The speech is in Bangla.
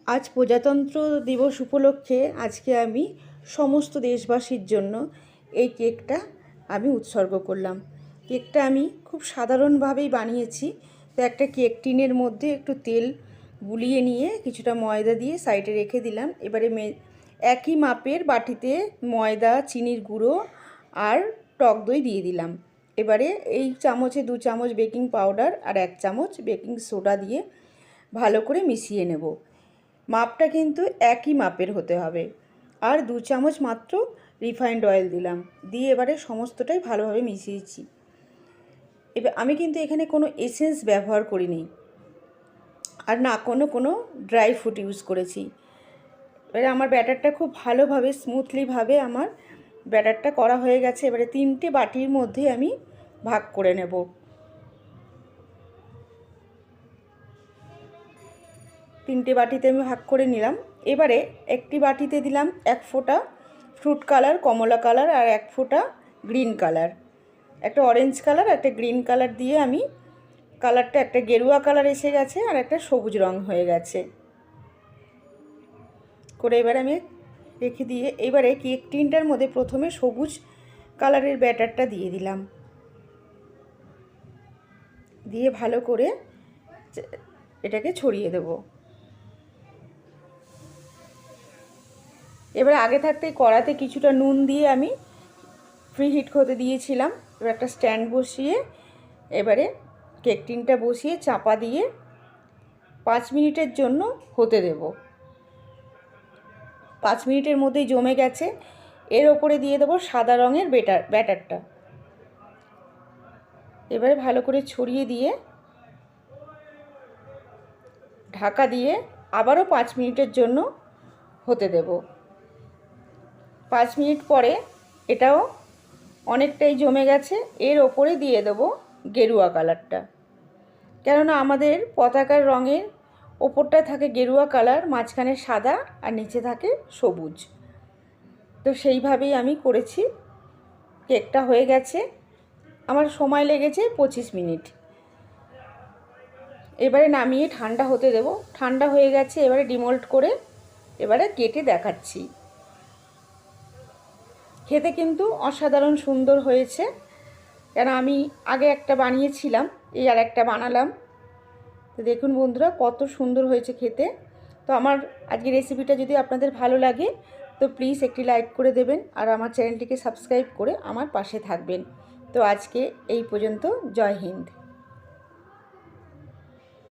আজ প্রজাতন্ত্র দিবস উপলক্ষে আজকে আমি সমস্ত দেশবাসীর জন্য এই কেকটা আমি উৎসর্গ করলাম। কেকটা আমি খুব সাধারণভাবেই বানিয়েছি। তো একটা কেক টিনের মধ্যে একটু তেল গুলিয়ে নিয়ে কিছুটা ময়দা দিয়ে সাইডে রেখে দিলাম। এবারে একই মাপের বাটিতে ময়দা, চিনির গুঁড়ো আর টক দই দিয়ে দিলাম। এবারে এই চামচে 2 চামচ বেকিং পাউডার আর 1 চামচ বেকিং সোডা দিয়ে ভালো করে মিশিয়ে নেব। মাপটা কিন্তু একই মাপের হতে হবে। আর 2 চামচ মাত্র রিফাইন্ড অয়েল দিলাম, দিয়ে এবারে সমস্তটাই ভালোভাবে মিশিয়েছি। এবার আমি কিন্তু এখানে কোনো এসেন্স ব্যবহার করিনি, আর না কোনো ড্রাই ফ্রুট ইউজ করেছি। এবারে আমার ব্যাটারটা খুব ভালোভাবে স্মুথলিভাবে আমার ব্যাটারটা করা হয়ে গেছে। এবারে 3টে বাটির মধ্যে আমি ভাগ করে নেব। 3টে বাটিতে আমি ভাগ করে নিলাম। এবারে একটি বাটিতে দিলাম 1 ফোঁটা ফ্রুট কালার, কমলা কালার, আর 1 ফোঁটা গ্রিন কালার। একটা অরেঞ্জ কালার, একটা গ্রিন কালার দিয়ে আমি কালারটা একটা গেরুয়া কালার এসে গেছে আর একটা সবুজ রং হয়ে গেছে করে এবারে আমি রেখে দিয়ে এবারে কেক টিনটার মধ্যে প্রথমে সবুজ কালারের ব্যাটারটা দিয়ে দিলাম, দিয়ে ভালো করে এটাকে ছড়িয়ে দেব। এবারে আগে থাকতেই কড়াতে কিছুটা নুন দিয়ে আমি প্রি হিট হতে দিয়েছিলাম। এবার একটা স্ট্যান্ড বসিয়ে এবারে কেক টিনটা বসিয়ে চাপা দিয়ে 5 মিনিটের জন্য হতে দেব। 5 মিনিটের মধ্যেই জমে গেছে। এর ওপরে দিয়ে দেবো সাদা রঙের ব্যাটারটা। এবারে ভালো করে ছড়িয়ে দিয়ে ঢাকা দিয়ে আবারও 5 মিনিটের জন্য হতে দেব। 5 মিনিট পরে এটাও অনেকটাই জমে গেছে। এর ওপরে দিয়ে দেব গেরুয়া কালারটা, কেননা আমাদের পতাকার রঙের ওপরটায় থাকে গেরুয়া কালার, মাঝখানে সাদা আর নিচে থাকে সবুজ। তো সেইভাবেই আমি করেছি। কেকটা হয়ে গেছে, আমার সময় লেগেছে 25 মিনিট। এবারে নামিয়ে ঠান্ডা হতে দেব। ঠান্ডা হয়ে গেছে, এবারে ডিমোল্ড করে এবারে কেটে দেখাচ্ছি। খেতে কিন্তু অসাধারণ সুন্দর হয়েছে, কেন আমি আগে একটা বানিয়েছিলাম, এই আর একটা বানালাম। তো দেখুন বন্ধুরা কত সুন্দর হয়েছে খেতে। তো আমার আজকের রেসিপিটা যদি আপনাদের ভালো লাগে তো প্লিজ একটি লাইক করে দেবেন, আর আমার চ্যানেলটিকে সাবস্ক্রাইব করে আমার পাশে থাকবেন। তো আজকে এই পর্যন্ত। জয় হিন্দ।